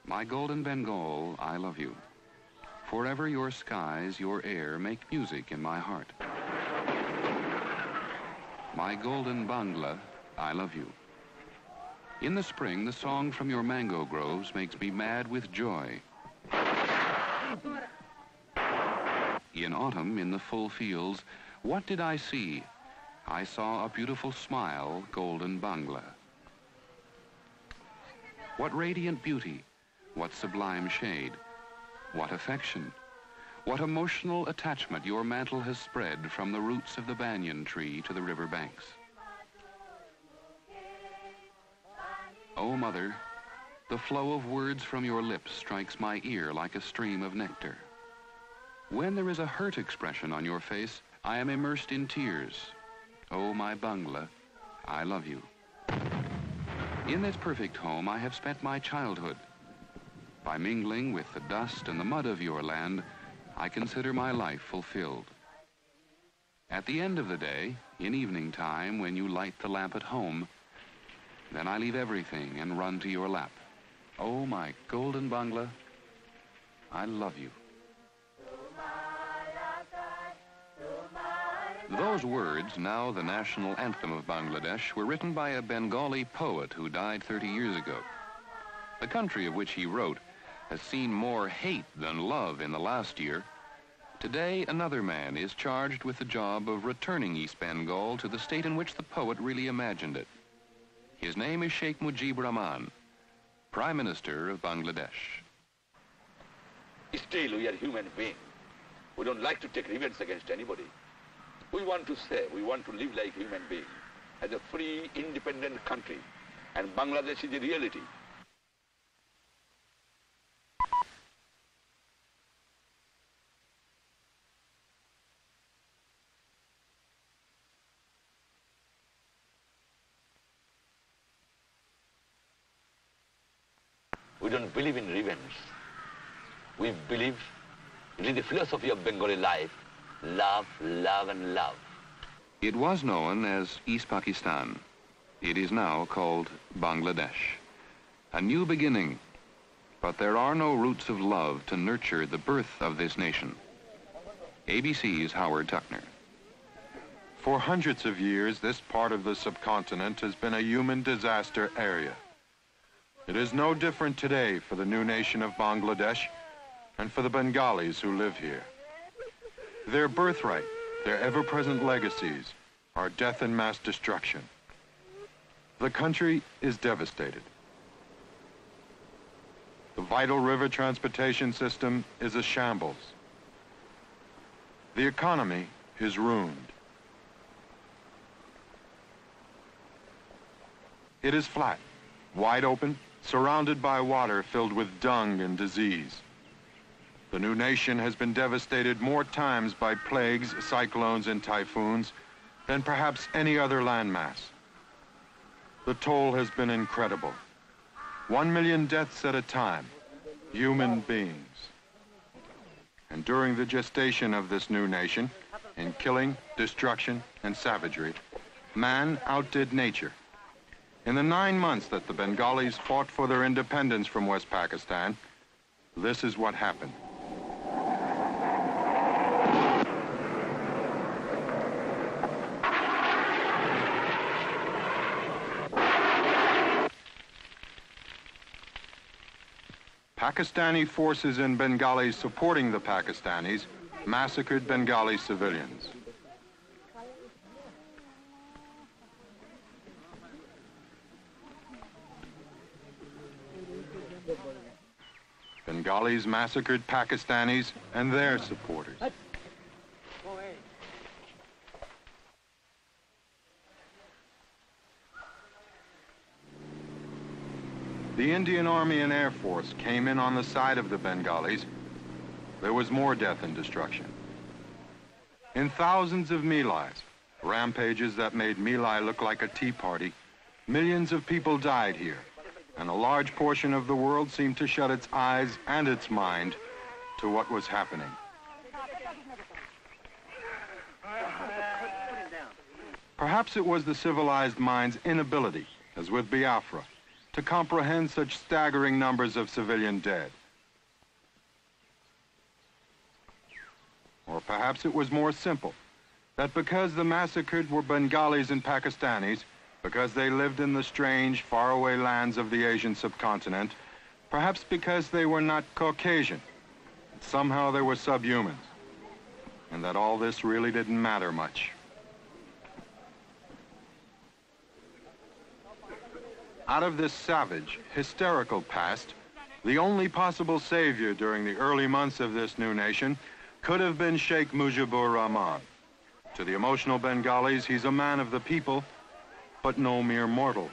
My golden Bengal, I love you. Forever your skies, your air make music in my heart. My golden Bangla, I love you. In the spring, the song from your mango groves makes me mad with joy. In autumn, in the full fields, what did I see? I saw a beautiful smile, golden Bangla. What radiant beauty, what sublime shade, what affection, what emotional attachment your mantle has spread from the roots of the banyan tree to the river banks. Oh, Mother, the flow of words from your lips strikes my ear like a stream of nectar. When there is a hurt expression on your face, I am immersed in tears. Oh, my Bangla, I love you. In this perfect home, I have spent my childhood. By mingling with the dust and the mud of your land, I consider my life fulfilled. At the end of the day, in evening time, when you light the lamp at home, then I leave everything and run to your lap. Oh, my golden Bangla, I love you. Those words, now the national anthem of Bangladesh, were written by a Bengali poet who died 30 years ago. The country of which he wrote has seen more hate than love in the last year. Today, another man is charged with the job of returning East Bengal to the state in which the poet really imagined it. His name is Sheikh Mujibur Rahman, Prime Minister of Bangladesh. Still, we are human beings. We don't like to take revenge against anybody. We want to say, we want to live like human beings, as a free, independent country. And Bangladesh is a reality. We don't believe in revenge. We believe it is the philosophy of Bengali life. Love, love, and love. It was known as East Pakistan. It is now called Bangladesh. A new beginning, but there are no roots of love to nurture the birth of this nation. ABC's Howard Tuckner. For hundreds of years, this part of the subcontinent has been a human disaster area. It is no different today for the new nation of Bangladesh and for the Bengalis who live here. Their birthright, their ever-present legacies, are death and mass destruction. The country is devastated. The vital river transportation system is a shambles. The economy is ruined. It is flat, wide open, surrounded by water filled with dung and disease. The new nation has been devastated more times by plagues, cyclones, and typhoons than perhaps any other landmass. The toll has been incredible. 1 million deaths at a time, human beings. And during the gestation of this new nation, in killing, destruction, and savagery, man outdid nature. In the 9 months that the Bengalis fought for their independence from West Pakistan, this is what happened. Pakistani forces and Bengalis supporting the Pakistanis massacred Bengali civilians. Bengalis massacred Pakistanis and their supporters. The Indian Army and Air Force came in on the side of the Bengalis. There was more death and destruction. In thousands of Milais, rampages that made Milai look like a tea party, millions of people died here, and a large portion of the world seemed to shut its eyes and its mind to what was happening. Perhaps it was the civilized mind's inability, as with Biafra, to comprehend such staggering numbers of civilian dead. Or perhaps it was more simple, that because the massacred were Bengalis and Pakistanis, because they lived in the strange, faraway lands of the Asian subcontinent, perhaps because they were not Caucasian, somehow they were subhumans, and that all this really didn't matter much. Out of this savage, hysterical past, the only possible savior during the early months of this new nation could have been Sheikh Mujibur Rahman. To the emotional Bengalis, he's a man of the people, but no mere mortal.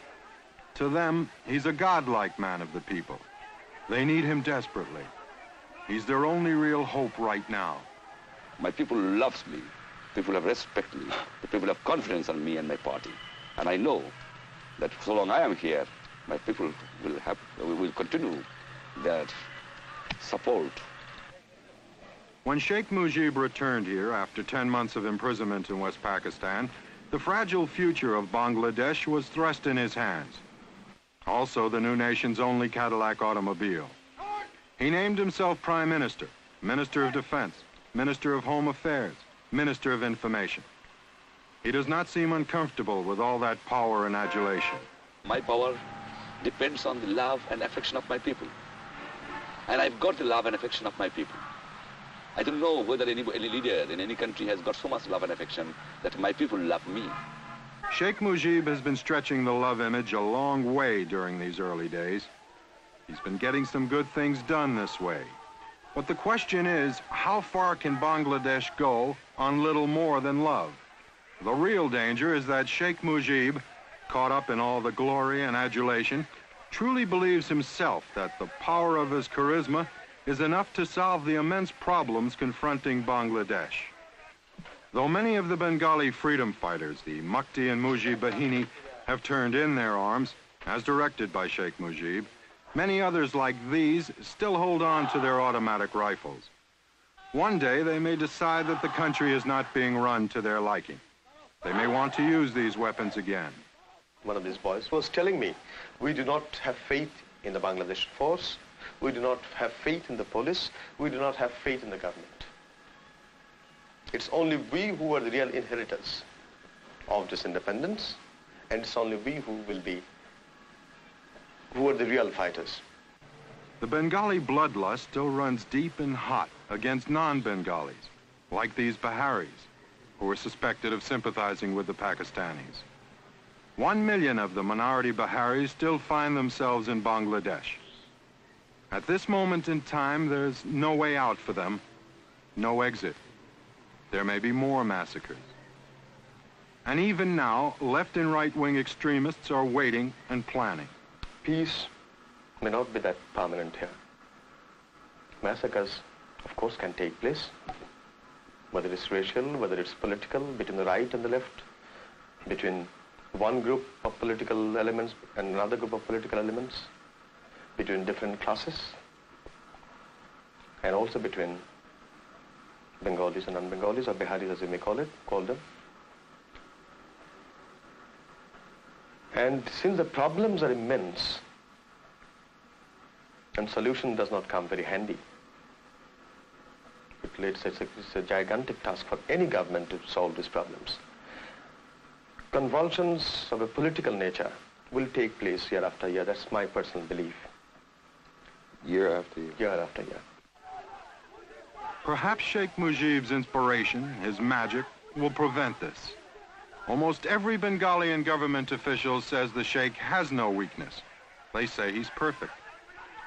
To them, he's a godlike man of the people. They need him desperately. He's their only real hope right now. My people loves me. People have respect me. The people have confidence on me and my party. And I know that so long I am here, my people will continue their support. When Sheikh Mujib returned here after 10 months of imprisonment in West Pakistan, the fragile future of Bangladesh was thrust in his hands. Also, the new nation's only Cadillac automobile. He named himself Prime Minister, Minister of Defense, Minister of Home Affairs, Minister of Information. He does not seem uncomfortable with all that power and adulation. My power depends on the love and affection of my people. And I've got the love and affection of my people. I don't know whether any leader in any country has got so much love and affection that my people love me. Sheikh Mujib has been stretching the love image a long way during these early days. He's been getting some good things done this way. But the question is, how far can Bangladesh go on little more than love? The real danger is that Sheikh Mujib, caught up in all the glory and adulation, truly believes himself that the power of his charisma is enough to solve the immense problems confronting Bangladesh. Though many of the Bengali freedom fighters, the Mukti and Mujib Bahini, have turned in their arms, as directed by Sheikh Mujib, many others like these still hold on to their automatic rifles. One day they may decide that the country is not being run to their liking. They may want to use these weapons again. One of these boys was telling me, we do not have faith in the Bangladesh force, we do not have faith in the police, we do not have faith in the government. It's only we who are the real inheritors of this independence, and it's only we who are the real fighters. The Bengali bloodlust still runs deep and hot against non-Bengalis, like these Biharis, who are suspected of sympathizing with the Pakistanis. 1 million of the minority Biharis still find themselves in Bangladesh. At this moment in time, there's no way out for them, no exit. There may be more massacres. And even now, left and right-wing extremists are waiting and planning. Peace may not be that permanent here. Massacres, of course, can take place, whether it's racial, whether it's political, between the right and the left, between one group of political elements and another group of political elements, between different classes, and also between Bengalis and non-Bengalis, or Biharis as you may call them. And since the problems are immense, and solution does not come very handy, it's a gigantic task for any government to solve these problems. Convulsions of a political nature will take place year after year. That's my personal belief. Year after year. Year after year. Perhaps Sheikh Mujib's inspiration, his magic, will prevent this. Almost every Bengali and government official says the Sheikh has no weakness. They say he's perfect.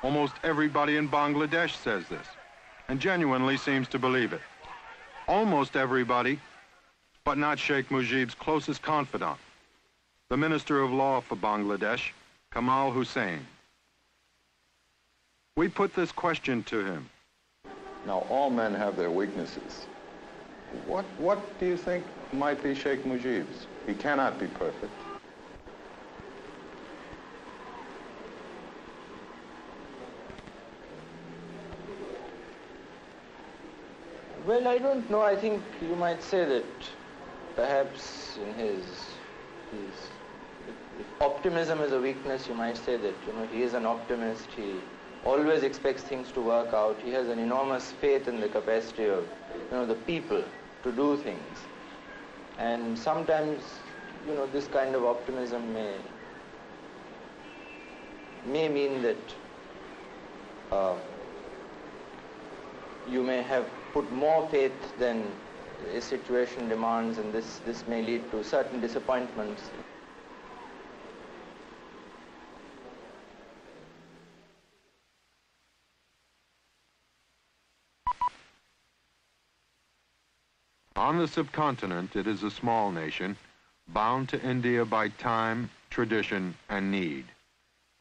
Almost everybody in Bangladesh says this, and genuinely seems to believe it. Almost everybody, but not Sheikh Mujib's closest confidant, the Minister of Law for Bangladesh, Kamal Hussain. We put this question to him. Now, all men have their weaknesses. What do you think might be Sheikh Mujib's? He cannot be perfect. Well, I don't know. I think you might say that perhaps in his if optimism is a weakness, you might say that, he is an optimist. He always expects things to work out. He has an enormous faith in the capacity of, the people to do things. And sometimes, this kind of optimism may mean that you may have put more faith than a situation demands, and this may lead to certain disappointments. On the subcontinent, it is a small nation, bound to India by time, tradition, and need.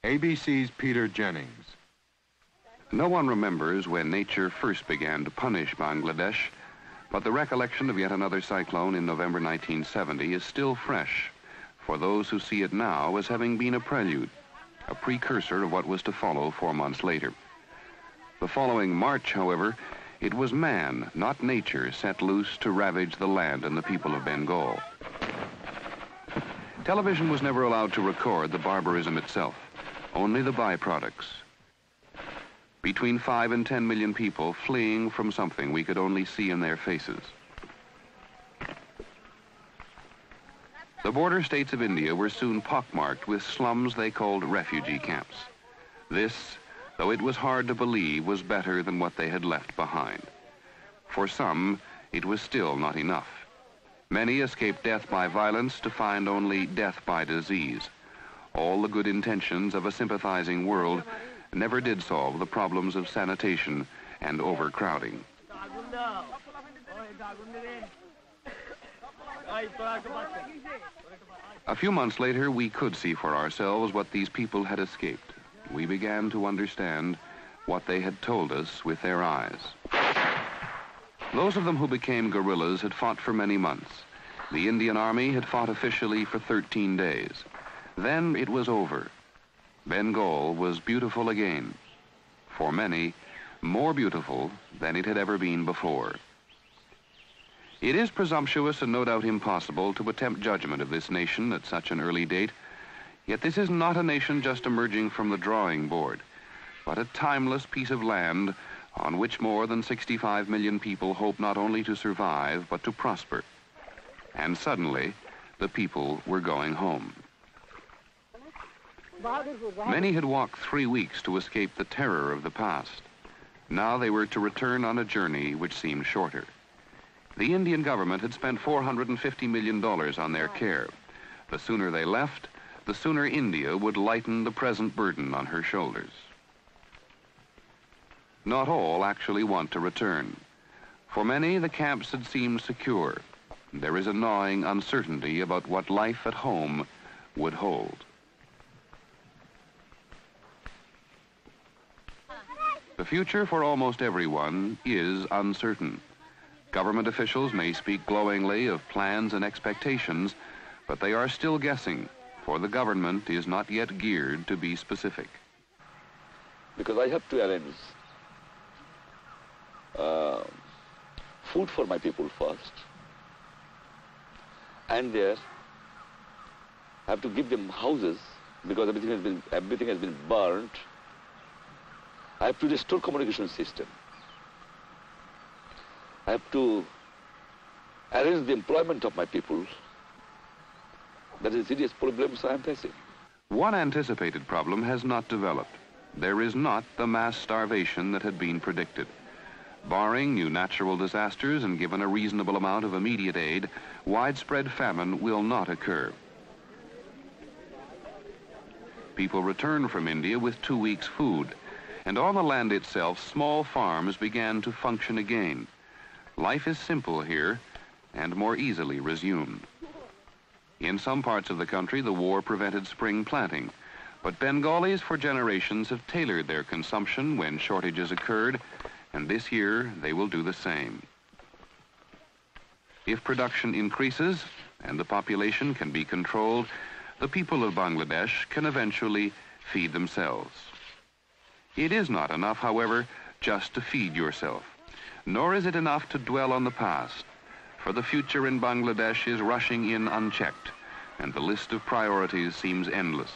ABC's Peter Jennings. No one remembers when nature first began to punish Bangladesh, but the recollection of yet another cyclone in November 1970 is still fresh for those who see it now as having been a prelude, a precursor of what was to follow 4 months later. The following March, however, it was man, not nature, set loose to ravage the land and the people of Bengal. Television was never allowed to record the barbarism itself, only the byproducts. Between 5 and 10 million people fleeing from something we could only see in their faces. The border states of India were soon pockmarked with slums they called refugee camps. This, though it was hard to believe, was better than what they had left behind. For some, it was still not enough. Many escaped death by violence to find only death by disease. All the good intentions of a sympathizing world never did solve the problems of sanitation and overcrowding. A few months later, we could see for ourselves what these people had escaped. We began to understand what they had told us with their eyes. Those of them who became guerrillas had fought for many months. The Indian Army had fought officially for 13 days. Then it was over. Bengal was beautiful again. For many, more beautiful than it had ever been before. It is presumptuous and no doubt impossible to attempt judgment of this nation at such an early date. Yet this is not a nation just emerging from the drawing board, but a timeless piece of land on which more than 65 million people hope not only to survive, but to prosper. And suddenly, the people were going home. Many had walked 3 weeks to escape the terror of the past. Now they were to return on a journey which seemed shorter. The Indian government had spent $450 million on their care. The sooner they left, the sooner India would lighten the present burden on her shoulders. Not all actually want to return. For many, the camps had seemed secure. There is a gnawing uncertainty about what life at home would hold. The future for almost everyone is uncertain. Government officials may speak glowingly of plans and expectations, but they are still guessing, for the government is not yet geared to be specific. Because I have to arrange food for my people first, and there I have to give them houses because everything has been burnt. I have to restore communication system. I have to arrange the employment of my people. That is serious problems I am facing. One anticipated problem has not developed. There is not the mass starvation that had been predicted. Barring new natural disasters and given a reasonable amount of immediate aid, widespread famine will not occur. People return from India with 2 weeks' food, and on the land itself, small farms began to function again. Life is simple here and more easily resumed. In some parts of the country, the war prevented spring planting, but Bengalis for generations have tailored their consumption when shortages occurred, and this year they will do the same. If production increases and the population can be controlled, the people of Bangladesh can eventually feed themselves. It is not enough, however, just to feed yourself, nor is it enough to dwell on the past, for the future in Bangladesh is rushing in unchecked, and the list of priorities seems endless.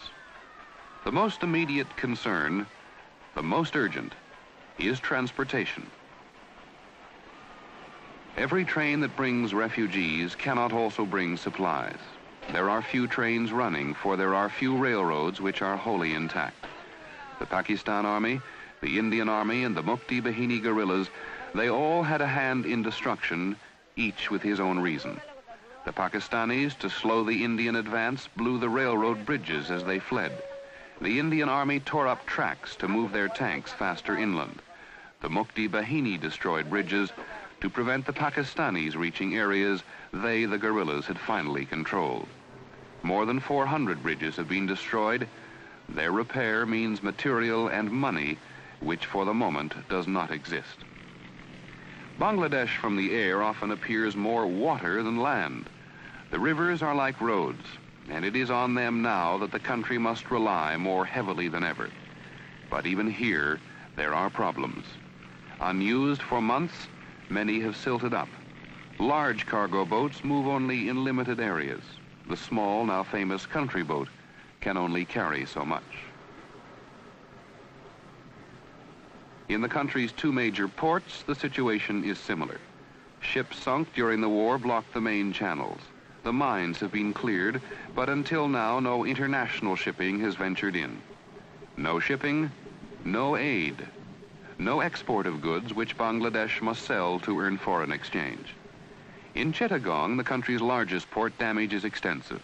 The most immediate concern, the most urgent, is transportation. Every train that brings refugees cannot also bring supplies. There are few trains running, for there are few railroads which are wholly intact. The Pakistan Army, the Indian Army, and the Mukti Bahini guerrillas, they all had a hand in destruction, each with his own reason. The Pakistanis, to slow the Indian advance, blew the railroad bridges as they fled. The Indian Army tore up tracks to move their tanks faster inland. The Mukti Bahini destroyed bridges to prevent the Pakistanis reaching areas they, the guerrillas, had finally controlled. More than 400 bridges have been destroyed. Their repair means material and money, which for the moment does not exist. Bangladesh from the air often appears more water than land. The rivers are like roads, and it is on them now that the country must rely more heavily than ever. But even here, there are problems. Unused for months, many have silted up. Large cargo boats move only in limited areas. The small, now famous country boat can only carry so much. In the country's two major ports, the situation is similar. Ships sunk during the war blocked the main channels. The mines have been cleared, but until now, no international shipping has ventured in. No shipping, no aid. No export of goods which Bangladesh must sell to earn foreign exchange. In Chittagong, the country's largest port, damage is extensive.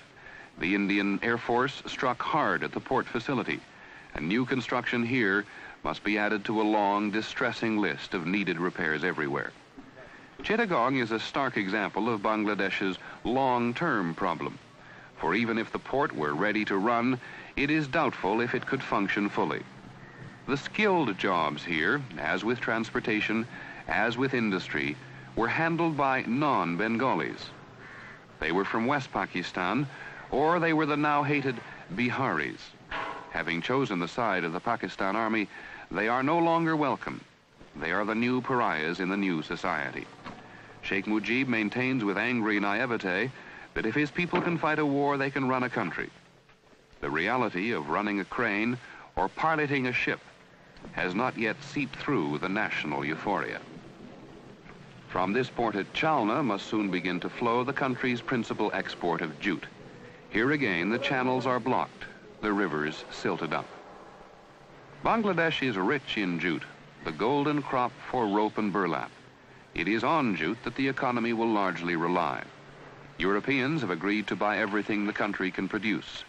The Indian Air Force struck hard at the port facility, and new construction here must be added to a long, distressing list of needed repairs everywhere. Chittagong is a stark example of Bangladesh's long-term problem, for even if the port were ready to run, it is doubtful if it could function fully. The skilled jobs here, as with transportation, as with industry, were handled by non-Bengalis. They were from West Pakistan, or they were the now hated Biharis. Having chosen the side of the Pakistan Army, they are no longer welcome. They are the new pariahs in the new society. Sheikh Mujib maintains with angry naivete that if his people can fight a war, they can run a country. The reality of running a crane or piloting a ship has not yet seeped through the national euphoria. From this port at Chalna must soon begin to flow the country's principal export of jute. Here again, the channels are blocked, the rivers silted up. Bangladesh is rich in jute, the golden crop for rope and burlap. It is on jute that the economy will largely rely. Europeans have agreed to buy everything the country can produce,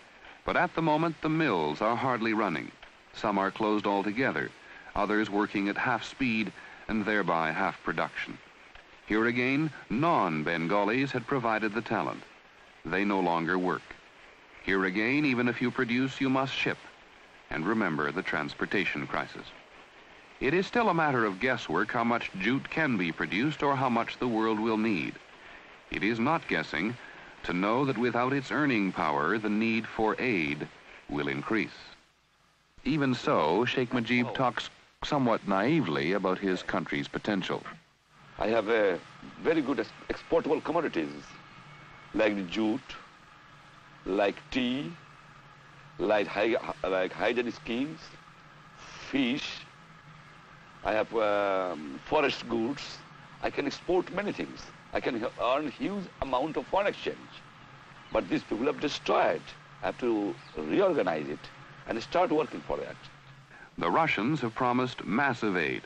but at the moment the mills are hardly running. Some are closed altogether, others working at half speed and thereby half production. Here again, non-Bengalis had provided the talent. They no longer work. Here again, even if you produce, you must ship. And remember the transportation crisis. It is still a matter of guesswork how much jute can be produced or how much the world will need. It is not guessing to know that without its earning power, the need for aid will increase. Even so, Sheikh Mujib talks somewhat naively about his country's potential. I have a very good exportable commodities like jute, like tea, like hygiene schemes, fish. I have forest goods. I can export many things. I can earn huge amount of foreign exchange. But these people have destroyed. I have to reorganize it and start working for that. The Russians have promised massive aid,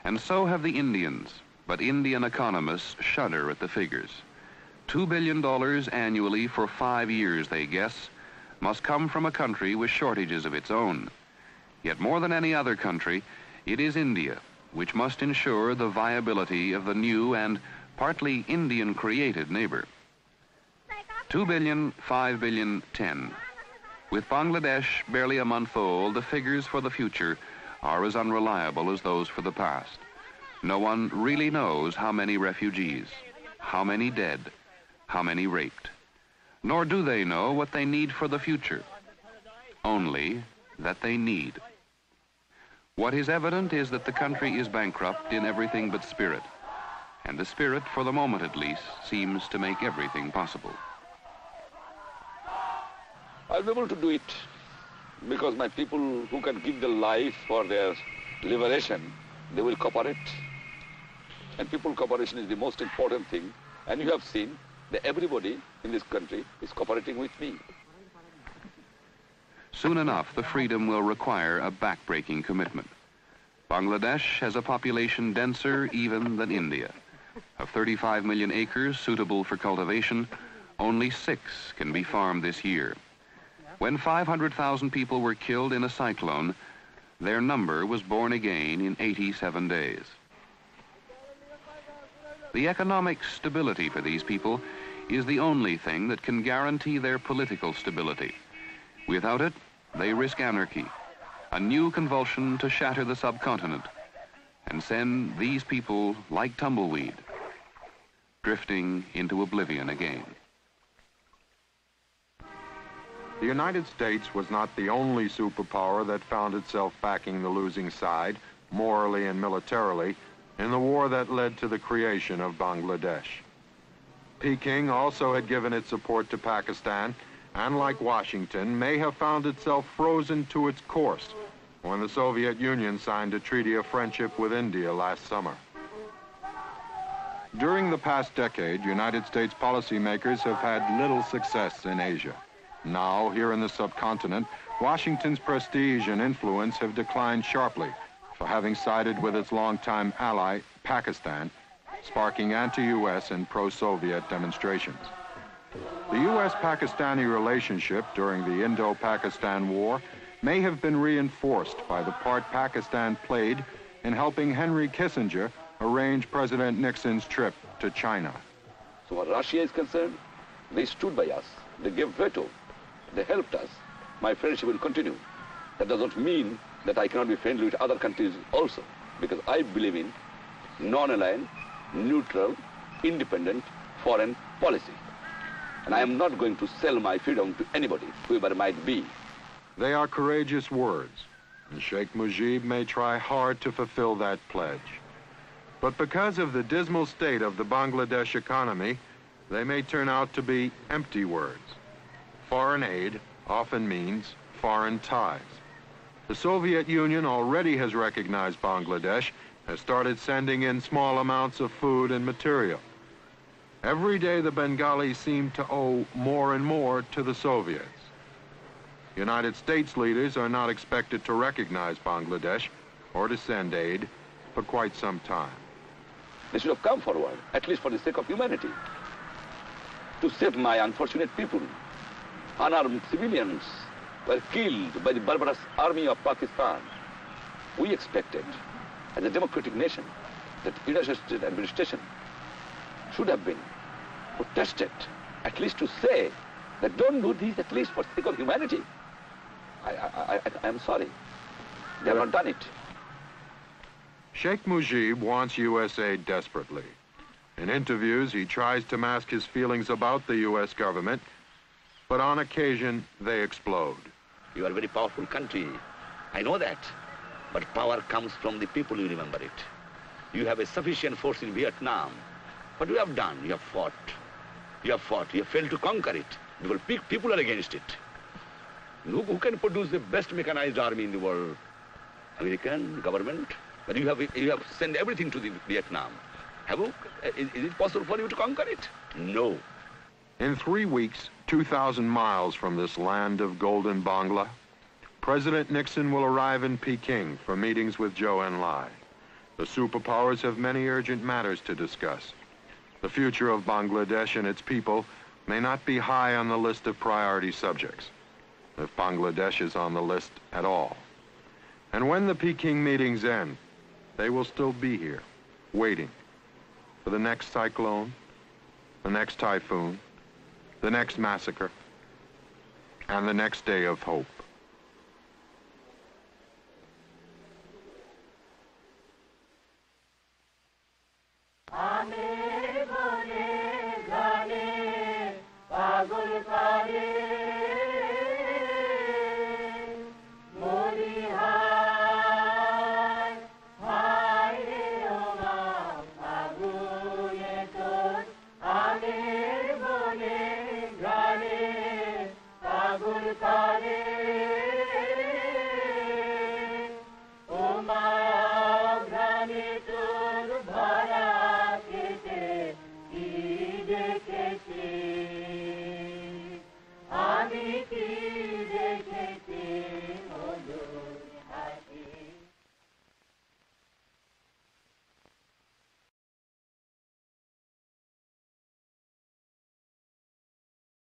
and so have the Indians. But Indian economists shudder at the figures. $2 billion annually for 5 years, they guess, must come from a country with shortages of its own. Yet more than any other country, it is India which must ensure the viability of the new and partly Indian-created neighbor. 2 billion, 5 billion, 10. With Bangladesh barely a month old, the figures for the future are as unreliable as those for the past. No one really knows how many refugees, how many dead, how many raped. Nor do they know what they need for the future, only that they need. What is evident is that the country is bankrupt in everything but spirit, and the spirit, for the moment at least, seems to make everything possible. I'll be able to do it because my people who can give their life for their liberation, they will cooperate. And people cooperation is the most important thing. And you have seen that everybody in this country is cooperating with me. Soon enough, the freedom will require a backbreaking commitment. Bangladesh has a population denser even than India. Of 35 million acres suitable for cultivation, only 6 can be farmed this year. When 500,000 people were killed in a cyclone, their number was born again in 87 days. The economic stability for these people is the only thing that can guarantee their political stability. Without it, they risk anarchy, a new convulsion to shatter the subcontinent and send these people like tumbleweed, drifting into oblivion again. The United States was not the only superpower that found itself backing the losing side, morally and militarily, in the war that led to the creation of Bangladesh. Peking also had given its support to Pakistan, and like Washington, may have found itself frozen to its course when the Soviet Union signed a treaty of friendship with India last summer. During the past decade, United States policymakers have had little success in Asia. Now, here in the subcontinent, Washington's prestige and influence have declined sharply for having sided with its longtime ally, Pakistan, sparking anti-U.S. and pro-Soviet demonstrations. The U.S.-Pakistani relationship during the Indo-Pakistan War may have been reinforced by the part Pakistan played in helping Henry Kissinger arrange President Nixon's trip to China. So what Russia is concerned, they stood by us. They gave veto. They helped us. My friendship will continue. That does not mean that I cannot be friendly with other countries also, because I believe in non-aligned, neutral, independent foreign policy. And I am not going to sell my freedom to anybody, whoever it might be. They are courageous words, and Sheikh Mujib may try hard to fulfill that pledge. But because of the dismal state of the Bangladesh economy, they may turn out to be empty words. Foreign aid often means foreign ties. The Soviet Union already has recognized Bangladesh, has started sending in small amounts of food and material. Every day the Bengalis seem to owe more and more to the Soviets. United States leaders are not expected to recognize Bangladesh or to send aid for quite some time. They should have come forward, at least for the sake of humanity, to save my unfortunate people. Unarmed civilians were killed by the barbarous army of Pakistan. We expected, as a democratic nation, that the United States administration should have been protested, at least to say that don't do this, at least for the sake of humanity. I am sorry. They have not done it. Sheikh Mujib wants U.S. aid desperately. In interviews, he tries to mask his feelings about the U.S. government, but on occasion, they explode. You are a very powerful country. I know that. But power comes from the people, you remember it. You have a sufficient force in Vietnam. What you have done? You have fought. You have fought. You have failed to conquer it. Because people are against it. Who can produce the best mechanized army in the world? American government. But you have sent everything to the Vietnam. Is it possible for you to conquer it? No. In 3 weeks, 2,000 miles from this land of golden Bangla, President Nixon will arrive in Peking for meetings with Zhou Enlai. The superpowers have many urgent matters to discuss. The future of Bangladesh and its people may not be high on the list of priority subjects, if Bangladesh is on the list at all. And when the Peking meetings end, they will still be here, waiting for the next cyclone, the next typhoon, the next massacre, and the next day of hope. Aane bole gane pagol kare